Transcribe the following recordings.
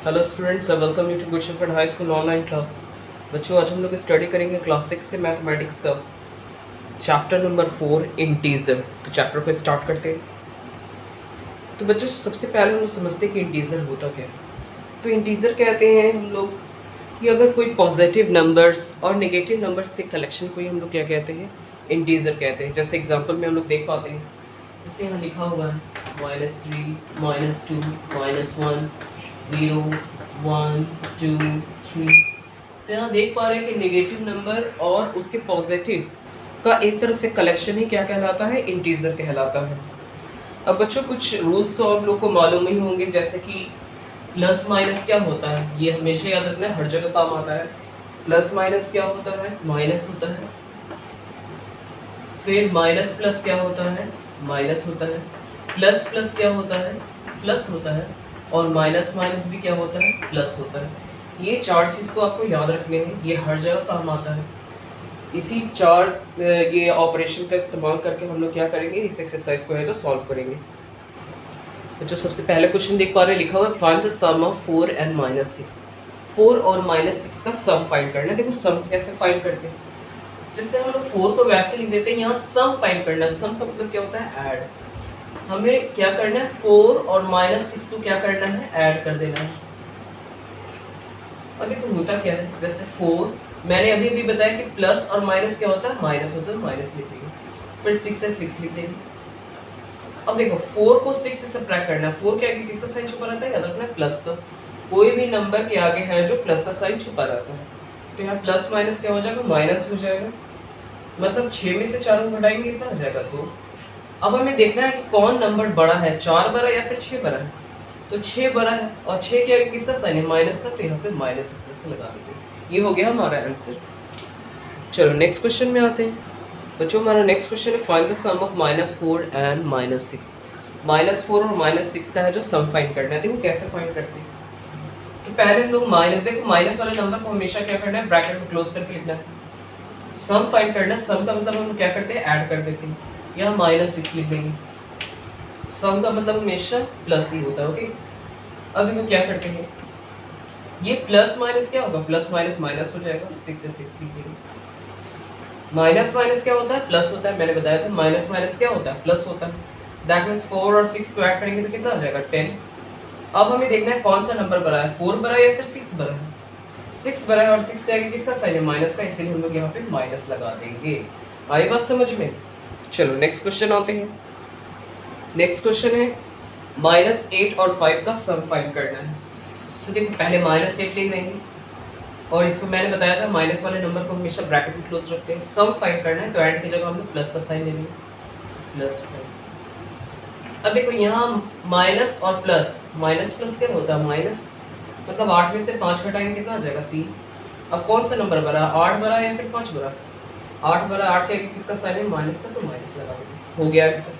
Hello students, welcome you to Good Shepherd High School online class. बच्चों, आज हम लोग स्टडी करेंगे क्लास 6 के मैथमेटिक्स का चैप्टर नंबर 4 इंटीजर। तो चैप्टर को स्टार्ट करते हैं। तो बच्चों, सबसे पहले हम लोग समझते हैं कि इंटीजर होता क्या है। तो इंटीजर कहते हैं हम लोग कि अगर कोई पॉजिटिव नंबर्स और नेगेटिव नंबर्स के कलेक्शन को ही हम लोग क्या कहते हैं, इंटीजर कहते हैं। जैसे एग्जाम्पल में हम लोग देख पाते हैं, जैसे यहाँ लिखा हुआ है -3, -2, -1, 0, 1, 2, 3। तो यहाँ देख पा रहे हैं कि नेगेटिव नंबर और उसके पॉजिटिव का एक तरह से कलेक्शन ही क्या कहलाता है, इंटीजर कहलाता है। अब बच्चों, कुछ रूल्स तो आप लोग को मालूम ही होंगे, जैसे कि प्लस माइनस क्या होता है, ये हमेशा याद रखना है, हर जगह काम आता है। प्लस माइनस क्या होता है, माइनस होता है। फिर माइनस प्लस क्या होता है, माइनस होता है। प्लस प्लस क्या होता है, प्लस होता है। और माइनस माइनस भी क्या होता है, प्लस होता है। ये चार चीज़ को आपको याद रखने हैं, ये हर जगह काम आता है। इसी चार ये ऑपरेशन का इस्तेमाल करके हम लोग क्या करेंगे, इस एक्सरसाइज को है जो सॉल्व करेंगे। तो जो सबसे पहले क्वेश्चन देख पा रहे हैं, लिखा हुआ है find the sum of 4 and -6। 4 और -6 का सम फाइंड करना है। देखो सम कैसे फाइंड करते हैं, जिससे हम लोग 4 को वैसे लिख देते हैं, यहाँ सम फाइंड करना है। सम का मतलब क्या होता है, ऐड। हमें क्या करना है, 4 और -6 को क्या करना है, ऐड कर देना है। और देखो होता क्या है, जैसे 4 मैंने अभी भी बताया कि प्लस और माइनस क्या होता है, माइनस होता है, माइनस लिख देंगे। फिर 6 है, 6 लिख देंगे। अब देखो 4 को 6 से सब्ट्रैक्ट करना है। 4 के आगे किसका साइन छुपा रहता है, याद रखना है, प्लस का। कोई भी नंबर के आगे है जो प्लस का साइन छुपा रहता है। तो यहाँ प्लस माइनस क्या हो जाएगा, माइनस हो जाएगा। मतलब 6 में से 4 को घटाएंगे, कितना हो जाएगा, 2। अब हमें देखना है कि कौन नंबर बड़ा है, 4 बड़ा या फिर 6 बड़ा है। तो 6 बड़ा है और 6 के आगे किसका साइन है, माइनस का। तो यहाँ पे माइनस इस तरह से लगा देते। ये हो गया हमारा आंसर। चलो नेक्स्ट क्वेश्चन में आते हैं। बच्चों, हमारा नेक्स्ट क्वेश्चन है find the sum of -4 and -6। -4 और -6 का है जो सम फाइंड करना है। देखो कैसे फाइंड करते हैं। तो पहले हम लोग देखो माइनस वाले नंबर को हमेशा क्या करना है, ब्रैकेट में क्लोज करके लिखना है। सम फाइंड करना है। सम का मतलब हम क्या करते हैं, ऐड कर देते हैं। यहाँ -6 लिख देंगे। सम का मतलब हमेशा प्लस ही होता है, ओके। अब देखो क्या करते हैं, ये प्लस माइनस क्या होगा, प्लस माइनस माइनस हो जाएगा। 6 से 6 लिख देंगे। माइनस माइनस क्या होता है, प्लस होता है। मैंने बताया था माइनस माइनस क्या होता है, प्लस होता है। दैट मीन्स 4 और 6 को ऐड करेंगे तो कितना हो जाएगा, 10। अब हमें देखना है कौन सा नंबर बड़ा है, 4 बड़ा है या फिर 6 बड़ा है। 6 बड़ा है और 6 से आगे किसका साइन है, माइनस का, इसलिए हम लोग यहाँ पे माइनस लगा देंगे। आई बात समझ में। चलो नेक्स्ट क्वेश्चन आते हैं। नेक्स्ट क्वेश्चन है -8 और 5 का सम फाइंड करना है। तो देखो पहले -8 लिख देंगे और इसको मैंने बताया था माइनस वाले नंबर को हमेशा ब्रैकेट में क्लोज रखते हैं। सम फाइंड करना है तो ऐड की जगह हम लोग प्लस का साइन ले लेंगे, +5। अब देखो यहाँ माइनस और प्लस, माइनस प्लस क्या होता है, माइनस मतलब 8 में से 5 घटाएंगे कितना आ जाएगा, 3। अब कौन सा नंबर बड़ा, 8 बड़ा या फिर 5 बड़ा, 8 बड़ा। 8 के आगे किसका साइन है, माइनस का, तो माइनस लगा देंगे। हो गया आंसर।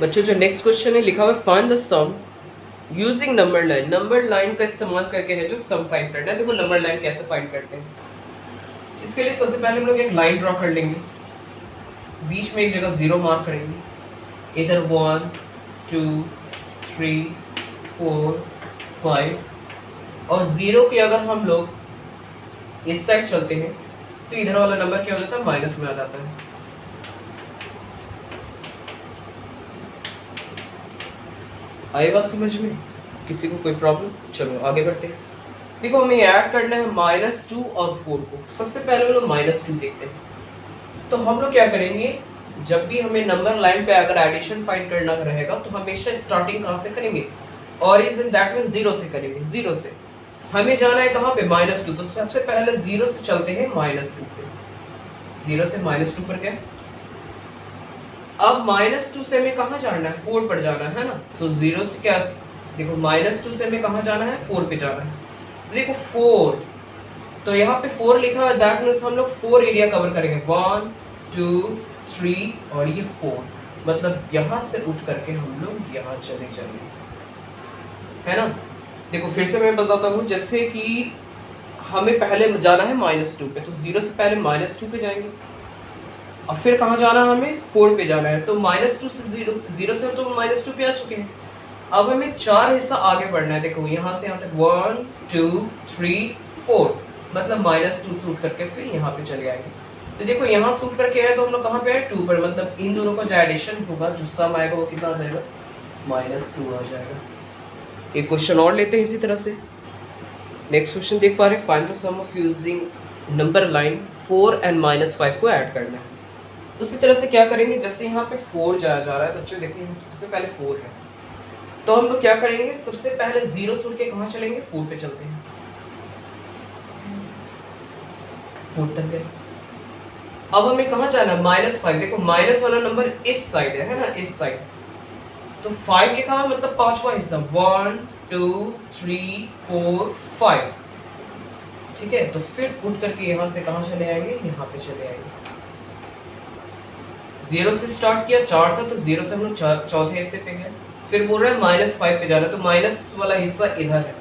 बच्चों, जो नेक्स्ट क्वेश्चन है लिखा हुआ है find the sum using number line. Number line का इस्तेमाल करके है जो सम फाइंड करना है। देखो नंबर लाइन कैसे फाइंड करते हैं। इसके लिए सबसे पहले हम लोग एक लाइन ड्रॉ कर लेंगे, बीच में एक जगह 0 मार्क करेंगे। इधर 1 2 3 4 5 और 0 की अगर हम लोग इस साइड चलते हैं तो इधर वाला नंबर क्या हो जाता है, माइनस में आ जाता है। आई बात समझ में, किसी को कोई प्रॉब्लम। चलो आगे बढ़ते हैं। देखो हमें ऐड करना है -2 और 4 को। सबसे पहले हम लोग -2 देखते हैं। तो हम लोग क्या करेंगे, जब भी हमें नंबर लाइन पे अगर एडिशन फाइंड करना रहेगा तो हमेशा स्टार्टिंग कहाँ से करेंगे, ऑरिजिन, दैट मीन 0 से करेंगे। 0 से हमें जाना है कहाँ पे, -2। तो सबसे पहले 0 से चलते हैं -2 पे। 0 से -2 पर गए। अब -2 से हमें कहाँ जाना है, 4 पर जाना है ना। तो 0 से क्या, देखो -2 से हमें कहाँ जाना है, 4 पे जाना है। देखो 4, तो यहाँ पे 4 लिखा है, दैट मीन्स हम लोग 4 एरिया कवर करेंगे। 1 2 3 और ये 4, मतलब यहाँ से उठ करके हम लोग यहाँ चले जाएंगे, है ना। देखो फिर से मैं बताता हूँ, जैसे कि हमें पहले जाना है -2 पे, तो 0 से पहले -2 पे जाएंगे। अब फिर कहाँ जाना है, हमें 4 पे जाना है। तो -2 से 0 से तो -2 पे आ चुके हैं। अब हमें 4 हिस्सा आगे बढ़ना है। देखो यहाँ से यहाँ तक 1 2 3 4, मतलब -2 सूट करके फिर यहाँ पे चले आएंगे। तो देखो यहाँ सूट करके आए तो हम लोग कहाँ पे आए 2 पर, मतलब इन दोनों का जो एडिशन होगा, जो सम आएगा वो कितना आ जाएगा, -2 आ जाएगा। एक क्वेश्चन और लेते हैं इसी तरह से। नेक्स्ट क्वेश्चन देख पा रहे हैं, find the sum of using number line 4 and -5 को ऐड करना है। उसी तरह से क्या करेंगे, जैसे यहाँ पे 4 जाया जा रहा है बच्चों, देखिए सबसे पहले 4 है, तो हम लोग क्या करेंगे, सबसे पहले 0 सूट के कहाँ चलेंगे, 4 पे चलते हैं, 4 तक गए। अब हमें कहाँ जाना है, -5। देखो माइनस वाला नंबर इस साइड है ना, इस साइड, तो 5 लिखा है मतलब 5वां हिस्सा, 1 2 3 4 5, ठीक है। तो फिर उठ करके यहाँ से कहाँ चले आएंगे, यहाँ पे चले आएंगे। 0 से स्टार्ट किया, 4 था, तो 0 से हम लोग चौथे हिस्से पे गए, फिर बोल रहा है -5 पे जाना, तो माइनस वाला हिस्सा इधर है,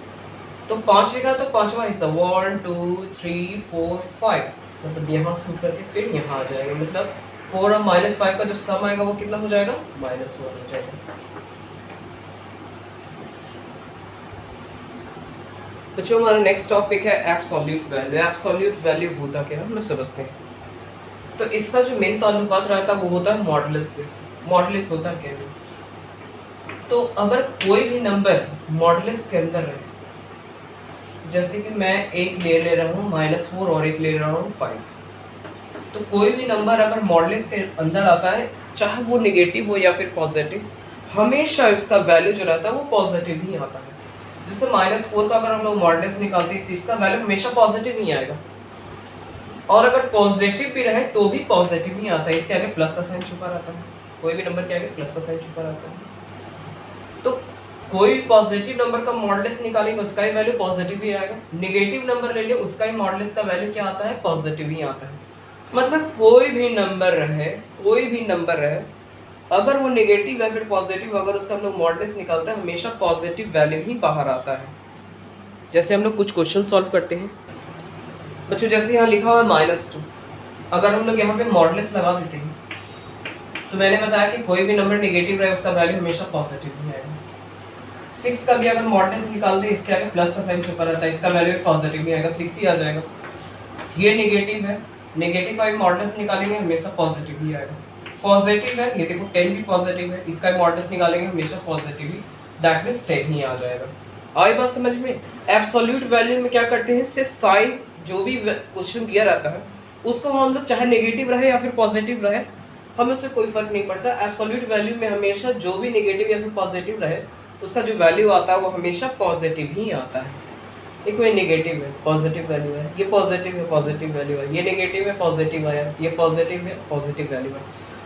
तो 5 लिखा तो 5वां हिस्सा 1 2 3 4 5, मतलब यहाँ से उठ करके फिर यहाँ आ जाएगा, मतलब 4 और -5 का जो सम आएगा वो कितना हो जाएगा, -1 हो जाएगा। बच्चों हमारा नेक्स्ट टॉपिक है एब्सोल्यूट वैल्यू। एब्सोल्यूट वैल्यू होता क्या है हम लोग समझते हैं। तो इसका जो मेन ताल्लुकात रहता है वो होता है मॉडुलस से। मॉडुलस होता है क्या है, तो अगर कोई भी नंबर मॉडुलस के अंदर है, जैसे कि मैं एक ले रहा हूँ -4 और एक ले रहा हूँ 5, तो कोई भी नंबर अगर मॉडुलस के अंदर आता है, चाहे वो नेगेटिव हो या फिर पॉजिटिव, हमेशा इसका वैल्यू जो रहता है वो पॉजिटिव ही आता है। जैसे -4 का अगर हम लोग मॉडुलस निकालते हैं तो इसका वैल्यू हमेशा पॉजिटिव ही आएगा, और अगर पॉजिटिव भी रहे तो भी पॉजिटिव ही आता है, इसके आगे प्लस का साइन छुपा रहता है, कोई भी नंबर के आगे प्लस का साइन छुपा रहता है। तो कोई भी पॉजिटिव नंबर का मॉडुलस निकालेंगे उसका ही वैल्यू पॉजिटिव ही आएगा, नेगेटिव नंबर ले लिया उसका ही मॉडुलस का वैल्यू क्या आता है, पॉजिटिव ही आता है। मतलब कोई भी नंबर रहे, कोई भी नंबर रहे, अगर वो नेगेटिव या फिर पॉजिटिव, अगर उसका हम लोग मॉडुलस निकालते हैं हमेशा पॉजिटिव वैल्यू ही बाहर आता है। जैसे हम लोग कुछ क्वेश्चन सॉल्व करते हैं बच्चों, जैसे यहाँ लिखा हुआ है -2, अगर हम लोग यहाँ पे मॉडुलस लगा देते हैं तो मैंने बताया कि कोई भी नंबर नेगेटिव रहे उसका वैल्यू हमेशा पॉजिटिव ही आएगा। 6 का भी अगर मॉडुलस निकाल दे, इसके आगे प्लस का साइन छुपा रहता है, इसका वैल्यू पॉजिटिव ही आएगा, 6 ही आ जाएगा। ये नेगेटिव है, नेगेटिव का भी मॉडुलस निकालेंगे हमेशा पॉजिटिव ही आएगा। पॉजिटिव है, ये देखो 10 भी पॉजिटिव है, इसका मॉडुलस निकालेंगे हमेशा पॉजिटिव ही, दैट मींस 10 ही आ जाएगा। आई बात समझ में। एब्सोल्यूट वैल्यू में क्या करते हैं, सिर्फ साइन जो भी क्वेश्चन दिया रहता है उसको हम लोग चाहे नेगेटिव रहे या फिर पॉजिटिव रहे, हमें उससे कोई फर्क नहीं पड़ता। एब्सोल्यूट वैल्यू में हमेशा जो भी नेगेटिव या फिर पॉजिटिव रहे उसका जो वैल्यू आता है वो हमेशा पॉजिटिव ही आता है। एक ये नेगेटिव है, पॉजिटिव वैल्यू है, ये पॉजिटिव है, पॉजिटिव वैल्यू है, ये नेगेटिव है, पॉजिटिव है, ये पॉजिटिव है, पॉजिटिव वैल्यू है।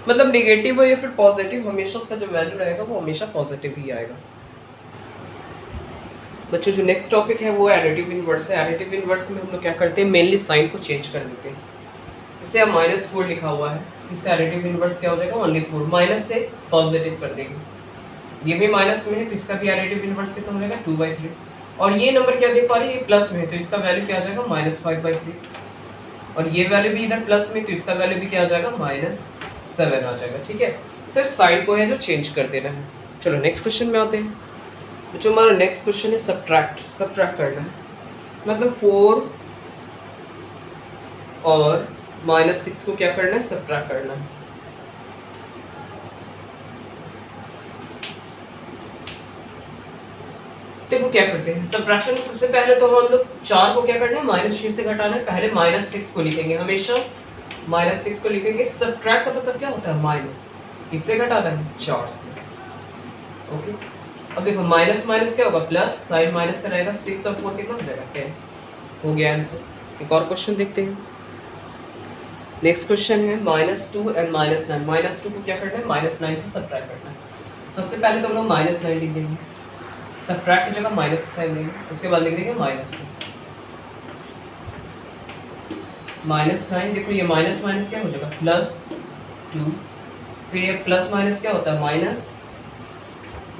मतलब नेगेटिव हो या फिर पॉजिटिव, हमेशा उसका जो वैल्यू रहेगा वो हमेशा पॉजिटिव ही आएगा। बच्चों जो नेक्स्ट टॉपिक है वो एडिटिव इनवर्स है। एडिटिव इनवर्स में हम लोग क्या करते हैं, मेनली साइन को चेंज कर देते हैं। जैसे अब -4 लिखा हुआ है, इसका एडिटिव इनवर्स क्या हो जाएगा, ओनली 4, माइनस से पॉजिटिव कर देंगे। ये भी माइनस में है तो इसका भी एडिटिव इनवर्स कितना हो जाएगा, 2/3। और ये नंबर क्या दे पा रही है, ये प्लस में है तो इसका वैल्यू क्या आ जाएगा, -5/6। और ये वैल्यू भी इधर प्लस में तो इसका वैल्यू भी क्या आ जाएगा, -7 आ जाएगा। ठीक है, सिर्फ साइन को है जो चेंज कर देना है। चलो नेक्स्ट क्वेश्चन में आते हैं। जो हमारा नेक्स्ट क्वेश्चन है सब्ट्रैक्ट करना है, मतलब 4 और -6 को क्या करना है, सब्ट्रैक्ट करना है। देखो क्या करते हैं सब्ट्रैक्शन में, सबसे पहले तो हम लोग 4 को क्या करना है, -6 से घटाना है। पहले -6 को लिखेंगे, हमेशा -6 को लिखेंगे। सब्ट्रैक्ट का मतलब क्या होता है, माइनस, किससे घटाना है, 4 से। ओके, अब देखो माइनस माइनस क्या होगा, प्लस, साइन माइनस का रहेगा, 6 और 4 कितना हो जाएगा, 10 हो गया आंसर। एक और क्वेश्चन देखते हैं। नेक्स्ट क्वेश्चन है -2 एंड -9। -2 को क्या करना है, -9 से सब्ट्रैक्ट करना है। सबसे पहले तो हम लोग -9 लिख देंगे, सब्ट्रैक्ट की जगह माइनस साइन देंगे, उसके बाद लिख देंगे -2। -9, देखो ये माइनस माइनस क्या हो जाएगा, +2, फिर ये प्लस माइनस क्या होता है, माइनस,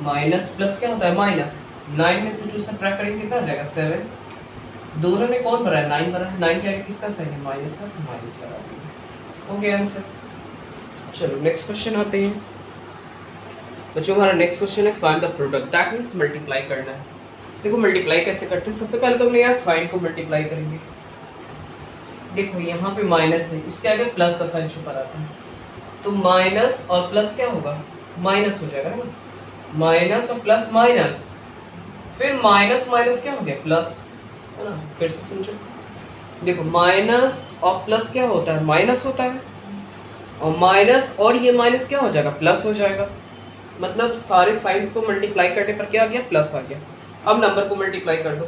माइनस प्लस क्या होता है, माइनस। 9 में से 2 सब्ट्रैक्ट करेंगे कितना आ जाएगा, 7। दोनों में कौन भरा है, 9 भरा है। 9 के आगे किसका साइन है, माइनस का, तो माइनस लगा देंगे, हो गया आंसर। चलो नेक्स्ट क्वेश्चन आते हैं। बच्चों हमारा नेक्स्ट क्वेश्चन है find the product, that means multiply करना है। देखो मल्टीप्लाई कैसे करते हैं, सबसे पहले तो हम यहाँ साइन को मल्टीप्लाई करेंगे। देखो यहाँ पे माइनस है, इसके आगे प्लस का साइन छुपा रहता है, तो माइनस और प्लस क्या होगा, माइनस हो जाएगा ना, माइनस और प्लस माइनस, फिर माइनस माइनस क्या हो गया प्लस, है ना। फिर से समझो, देखो माइनस और प्लस क्या होता है, माइनस होता है, और माइनस और ये माइनस क्या हो जाएगा, प्लस हो जाएगा। मतलब सारे साइंस को मल्टीप्लाई करने पर क्या आ गया, प्लस आ गया। अब नंबर को मल्टीप्लाई कर दो,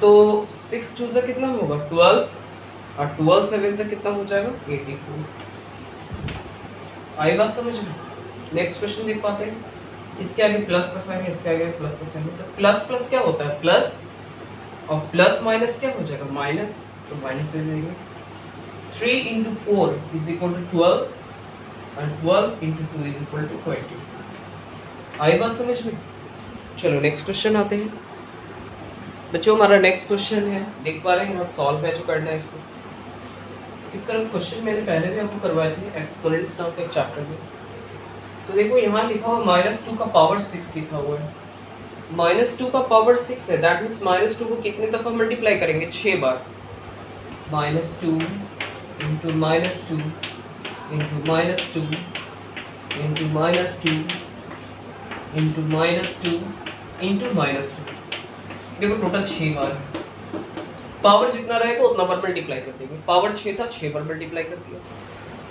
तो 6 2 से कितना होगा 12, और 12 7 से कितना हो जाएगा 84। आई बात समझ में। नेक्स्ट क्वेश्चन देख पाते हैं, इसके आगे प्लस का साइन है, इसके आगे प्लस का साइन है, तो प्लस प्लस क्या होता है प्लस, और प्लस माइनस क्या हो जाएगा माइनस, तो माइनस दे देंगे। 3 into 4 is equal to 12 and 12 into 2 is equal to 24। आई बात समझ में। चलो नेक्स्ट क्वेश्चन आते हैं बच्चों। हमारा नेक्स्ट क्वेश्चन है, देख पा रहे हैं यहाँ सॉल्व है जो करना है इसको। इस तरह क्वेश्चन मैंने पहले भी आपको करवाए थे एक्सपोनेंट्स नाम के चैप्टर में। तो देखो यहाँ लिखा हुआ -2 का पावर 6 लिखा हुआ है, -2 का पावर 6 है, दैट मीन्स -2 को कितने दफ़ा मल्टीप्लाई करेंगे, 6 बार। -2 into -2 into -2 into -2 into -2 into -2, देखो टोटल 6 बार। पावर जितना रहेगा उतना बार मल्टीप्लाई कर देंगे। पावर 6 था, 6 बार मल्टीप्लाई कर दिया।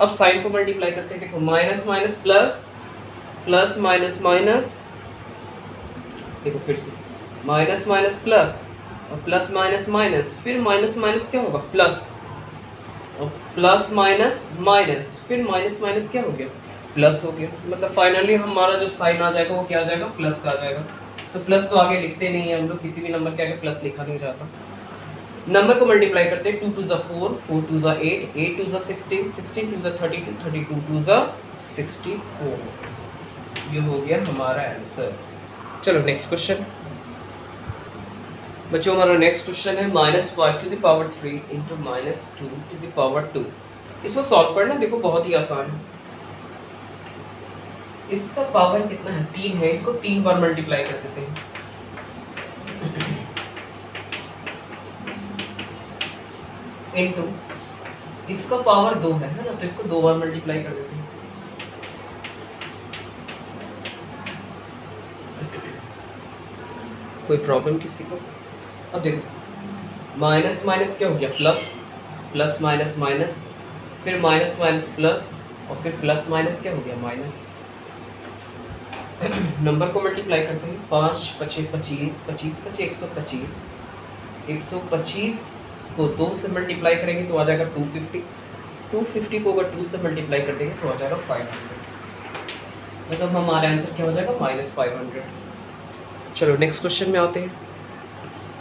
अब साइन को मल्टीप्लाई करते हैं। देखो minus minus plus, plus minus minus, देखो फिर से माइनस माइनस प्लस, और प्लस माइनस माइनस, फिर माइनस माइनस क्या होगा प्लस, और प्लस माइनस माइनस, फिर माइनस माइनस क्या हो गया प्लस हो गया। मतलब फाइनली हमारा जो साइन आ जाएगा वो क्या आ जाएगा, प्लस का आ जाएगा। तो प्लस तो आगे लिखते नहीं है हम लोग, किसी भी नंबर के आगे प्लस लिखा नहीं जाता। नंबर को मल्टीप्लाई करते हैं, 2 2 4, 4 2 8, 8 2 16, 16 2 32, 32 2 64। ये हो गया हमारा आंसर। चलो नेक्स्ट क्वेश्चन बच्चों। हमारा नेक्स्ट क्वेश्चन है -5 to the power 3 into -2 to the power 2। इसको सॉल्व करना देखो बहुत ही आसान है। इसका पावर कितना है, 3 है, इसको 3 बार मल्टीप्लाई कर देते हैं। इनटू इसका पावर 2 है ना, तो इसको 2 बार मल्टीप्लाई कर देते हैं। कोई प्रॉब्लम किसी को? अब देखो माइनस माइनस क्या हो गया प्लस, प्लस माइनस माइनस, फिर माइनस माइनस प्लस, और फिर प्लस माइनस क्या हो गया माइनस। नंबर को मल्टीप्लाई करते हैं, 5 5 25, 25 5 125, 125 को 2 से मल्टीप्लाई करेंगे तो आ जाएगा 250, 250 को अगर 2 से मल्टीप्लाई कर देंगे तो आ जाएगा 500। मतलब हमारा आंसर क्या हो जाएगा -500। चलो नेक्स्ट क्वेश्चन में आते हैं।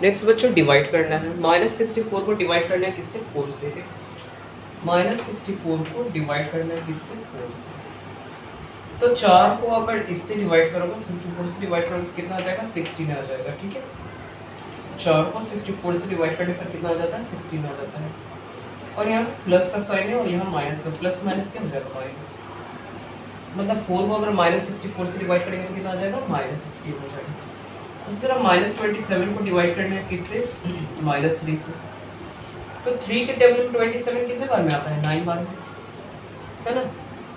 नेक्स्ट बच्चों डिवाइड करना है, -64 को डिवाइड करना है किससे, 4 से। -64 को डिवाइड करना है किससे, 4 से। तो 4 को अगर इससे डिवाइड करोगे, 64 से डिवाइड करोगे कितना आ जाएगा 16 आ जाएगा, ठीक है। 4 को 64 से डिवाइड करने पर कितना आ जाता है 16 आ जाता है। और यहाँ प्लस का साइन है और यहाँ माइनस का, प्लस माइनस क्या हो जाएगा माइनस। मतलब 4 को अगर -64 से डिवाइड करेंगे तो कितना आ जाएगा -16 हो जाएगा। उस तरह -27 को डिवाइड करना है किससे, -3 से। तो 3 के टेबल में 27 कितने बार में आता है, 9 बार में, है ना।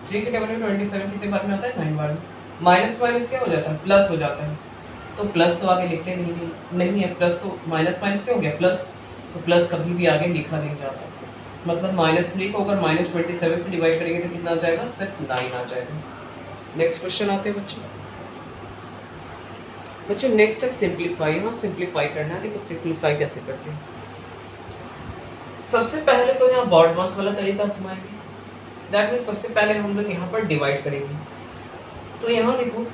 3 के टेबल में 27 कितने बार में आता है, 9 बार में। माइनस माइनस क्या हो जाता है, प्लस हो जाता है। तो प्लस तो आगे लिखते नहीं है, प्लस तो माइनस माइनस क्या हो गया प्लस, तो प्लस कभी भी आगे लिखा नहीं जाता। मतलब -3 को अगर -27 से डिवाइड करेंगे तो कितना आ जाएगा, सिर्फ 9 आ जाएगा। नेक्स्ट क्वेश्चन आते हैं बच्चों। नेक्स्ट है सिंप्लीफाई। यहाँ सिंप्लीफाई करना है, देखो सिंप्लीफाई कैसे करते हैं। सबसे पहले तो यहाँ बॉड मास वाला तरीका आजमाएंगे। दैट मीन्स सबसे पहले हम लोग यहाँ पर डिवाइड करेंगे। तो यहाँ देखो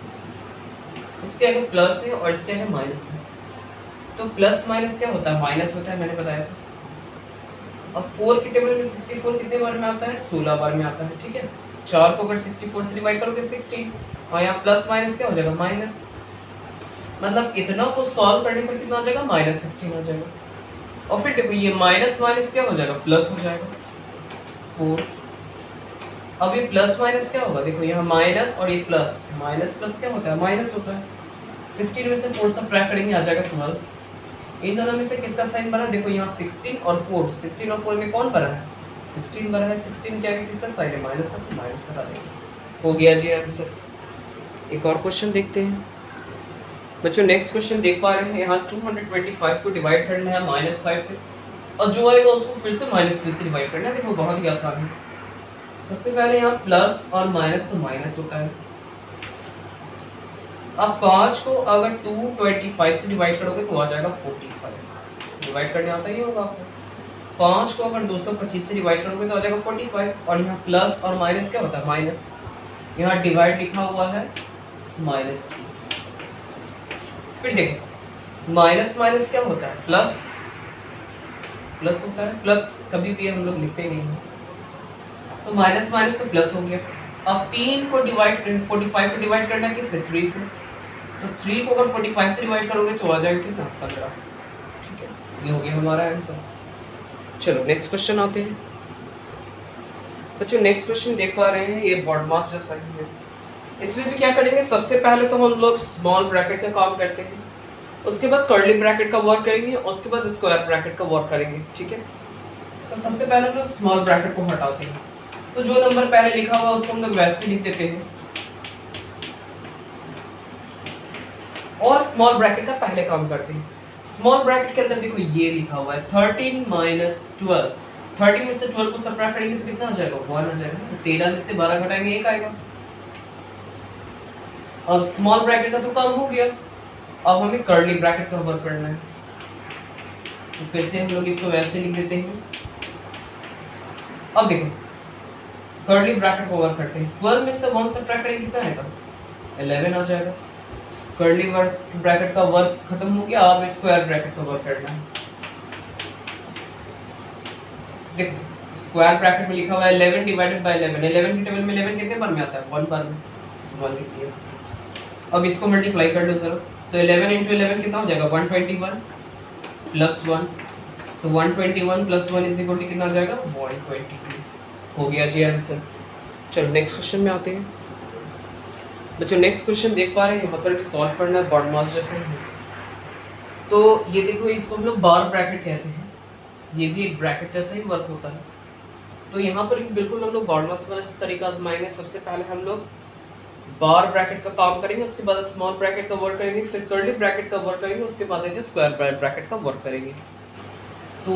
इसके आगे प्लस है और इसके आगे माइनस है, तो प्लस माइनस क्या होता है, माइनस होता है, मैंने बताया था। अब 4 के टेबल में 64 कितने बार में आता है, 16 बार में आता है, ठीक है। 4 को अगर 64 से डिवाइड करोगे 16, और यहाँ प्लस माइनस क्या हो जाएगा माइनस। मतलब इतना को सॉल्व करने पर कितना आ जाएगा -16 आ जाएगा। और फिर देखो ये माइनस माइनस क्या हो जाएगा प्लस हो जाएगा, 4 अब ये प्लस माइनस क्या होगा, देखो यहाँ माइनस और ये प्लस, माइनस प्लस क्या होता है, माइनस होता है। 16 में से 4 सब्ट्रैक्ट करेंगे, आ जाएगा 12। इन दोनों में से किसका साइन बना, देखो यहाँ 16 और 4, 16 और 4 में कौन बना है, 16 बना है। 16 क्या है, किसका साइन है, माइनस का, तो माइनस हटा देंगे। हो गया जी आंसर। एक और क्वेश्चन देखते हैं बच्चों। नेक्स्ट क्वेश्चन देख पा रहे हैं, यहाँ 225 को डिवाइड करना है -5 से, और जो आएगा उसको फिर से -3 से डिवाइड करना है। देखो बहुत ही आसान है। सबसे पहले यहाँ प्लस और माइनस, तो माइनस होता है। अब 5 को अगर 225 से डिवाइड करोगे तो आ जाएगा 45। डिवाइड करने आता ही होगा आपको। 5 को अगर 225 से डिवाइड करोगे तो आ जाएगा 45। और यहाँ प्लस और माइनस क्या होता है, माइनस। यहाँ डिवाइड लिखा हुआ है -3। फिर देखो माइनस माइनस क्या होता है, प्लस प्लस होता है। प्लस कभी भी हम लोग लिखते नहीं हैं, तो माइनस माइनस तो प्लस हो गया। अब 3 को डिवाइड 45 को डिवाइड करना है किससे, 3 से। तो 3 को अगर 45 से डिवाइड करोगे तो आ जाएगा कितना, 15। ठीक है, ये हो गया हमारा आंसर। चलो नेक्स्ट क्वेश्चन आते हैं बच्चों। नेक्स्ट क्वेश्चन देख पा रहे हैं, ये बॉड मास जैसा ही है। इसमें भी क्या करेंगे, सबसे पहले तो हम लोग स्मॉल ब्रैकेट का काम करते हैं, उसके बाद कर्ली ब्रैकेट का वर्क करेंगे, उसके बाद स्क्वायर ब्रैकेट का वर्क करेंगे। ठीक है, तो सबसे पहले हम लोग स्मॉल ब्रैकेट को हटाते हैं। तो जो नंबर पहले लिखा हुआ उसको हम लोग वैसे लिख देते हैं, और स्मॉल ब्रैकेट का पहले काम करते हैं। स्मॉल ब्रैकेट के अंदर देखो ये लिखा हुआ है 13 - 12। 13 में से 12 को सबट्रैक्ट करेंगे तो कितना आ जाएगा, 1 आ जाएगा। तो 13 में से 12 घटाएंगे 1 आएगा। अब स्मॉल ब्रैकेट का तो काम हो गया, अब हमें कर्ली ब्रैकेट का वर्क करना है। तो फिर से हम लोग इसको वैसे लिख देते हैं। अब देखो कर्ली ब्रैकेट को वर्क करते हैं। 12 में से 1 सबट्रैक्ट करेंगे कितना आएगा, 11 आ जाएगा। कर्ली ब्रैकेट का वर्क खत्म हो गया, अब स्क्वायर ब्रैकेट का वर्क करना है। देखो स्क्वायर ब्रैकेट में लिखा हुआ है 11 डिवाइडेड बाय 11। 11 की टेबल में 11 कितने बार में आता है, 1 बार में, 1 लिख दिया। अब इसको मल्टीप्लाई कर लो जरा, तो 11 × 11 कितना हो जाएगा, 121 + 1। तो 121 + 1 इज इक्वल टू कितना आ जाएगा, 122। हो गया जी आंसर। चलो नेक्स्ट क्वेश्चन में आते हैं बच्चों। नेक्स्ट क्वेश्चन देख पा रहे हैं, यहाँ पर भी सॉल्व करना है बॉड मास जैसे। तो ये देखो इसको हम लोग बार ब्रैकेट कहते हैं, ये भी एक ब्रैकेट जैसा ही वर्क होता है। तो यहाँ पर बिल्कुल हम लोग बॉड मास वाला तरीका आजमाएंगे। सबसे पहले हम लोग बार ब्रैकेट का काम करेंगे, उसके बाद स्मॉल ब्रैकेट का वर्क करेंगे, फिर कर्ली ब्रैकेट का वर्क करेंगे, उसके बाद जो स्क्वायर ब्रैकेट का वर्क करेंगे। तो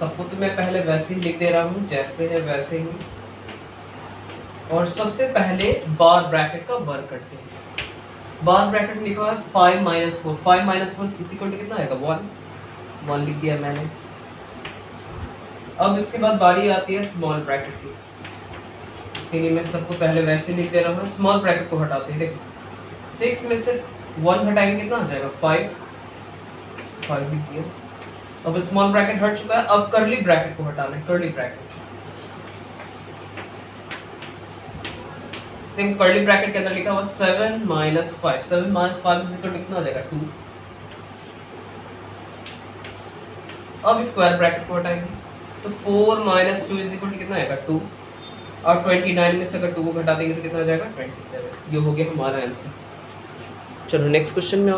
सबको तो मैं पहले वैसे ही लिख दे रहा हूँ, जैसे है वैसे ही। और सबसे पहले बार ब्रैकेट का वर्क करते हैं। बार ब्रैकेट में लिखा है 5 - 4। 5 - 4 इसी को कितना आएगा, 1 लिख दिया मैंने। अब इसके बाद बारी आती है स्मॉल ब्रैकेट की। इसके लिए मैं सबको पहले वैसे लिख दे रहा हूँ। स्मॉल ब्रैकेट को हटाते हैं। देखो 6 में से 1 हटाएंगे कितना आ जाएगा, 5 लिख दिया। अब स्मॉल ब्रैकेट हट चुका है, अब कर्ली ब्रैकेट को हटाना है। कर्ली ब्रैकेट देखो, कर्ली ब्रैकेट के अंदर लिखा हुआ 7 - 5। 7 - 5 इज इक्वल टू कितना आ जाएगा, 2। अब स्क्वायर ब्रैकेट को हटाएंगे, तो 4 - 2 इज इक्वल टू कितना आएगा, 2। और 29 में से अगर 2 को घटा देंगे तो कितना आ जाएगा, 27। ये हो गया हमारा आंसर। चलो नेक्स्ट क्वेश्चन में